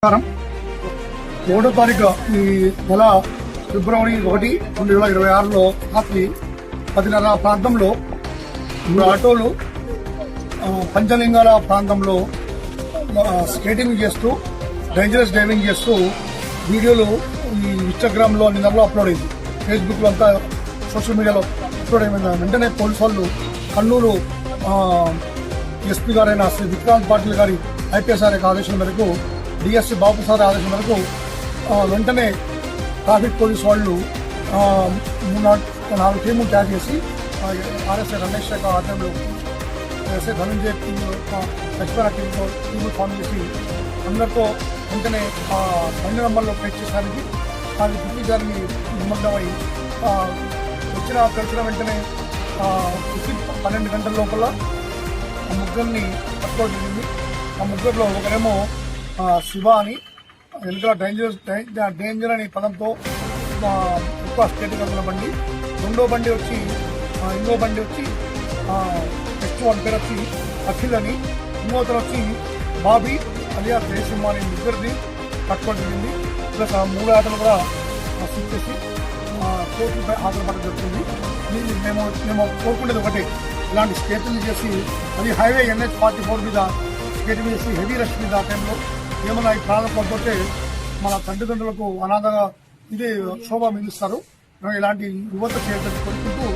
నమస్కారం. 3వ తారీఖు ఈ నెల ఫిబ్రవరి 1, 2026లో రాత్రి 10:30 ప్రాంతంలో ఆటోలు పంచలింగాల ప్రాంతంలో స్కేటింగ్ చేస్తూ డేంజరస్ డ్రైవింగ్ చేస్తూ వీడియోలు ఈ ఇన్స్టాగ్రామ్ లో నిన్నలో అప్లోడ్ అయింది. ఫేస్బుక్ లో అంతా సోషల్ మీడియాలో అప్లోడ్ అయిన వెంటనే పోలీసు వాళ్ళు కర్నూలు ఎస్పీ గారైన శ్రీ విక్రాంత్ పాటిల్ గారి ఐపీఎస్ ఆదేశం మేరకు డిఎస్పీ బాబు సార్ ఆదేశం మేరకు వెంటనే ట్రాఫిక్ పోలీసు వాళ్ళు 4 టీములు తయారు చేసి ఆర్ఎస్ఐ రమేష్ శాఖ ఆధ్వర్యంలో ఎస్ఐ ధనంజయ లక్ష్మణ టీములు ఫామ్ చేసి అందరితో వెంటనే బండి నంబర్లో ప్లేట్ చేసడానికి అది గుర్తించడానికి నిమగ్నమై తెలిసిన వెంటనే 12 గంటల లోపల ఆ ముగ్గురిని పట్టుకోవడం జరిగింది. ఆ ముగ్గురులో ఒకరేమో శివ అని వెనుక డేంజర్ అనే పదంతో ఎక్కువ స్టేట్ కడుతున్న బండి, ఇంకో బండి వచ్చి నెక్స్ట్ వన్ పేరు వచ్చి అఖిల్ అని, ఇంకోతర వచ్చి బాబీ అలియా జయసింహ అనే ముగ్గురిని పట్టుకోవడం జరిగింది. ప్లస్ ఆ 3 ఆటలు కూడా సీజ్ చేసి కోర్టుపై హాజరుపడడం జరుగుతుంది. మేము కోరుకునేది ఒకటే, ఇలాంటి స్కేటింగ్ చేసి అది హైవే NH-44 మీద స్కేటింగ్ చేసి హెవీ రష్ మీద ఆ టైంలో ఏమన్నా ఈ ప్రాణం పడిపోతే మన తల్లిదండ్రులకు అనాథగా ఇదే శోభ మిగిలిస్తారు. ఇలాంటి యువత చేయడానికి కోరుకుంటూ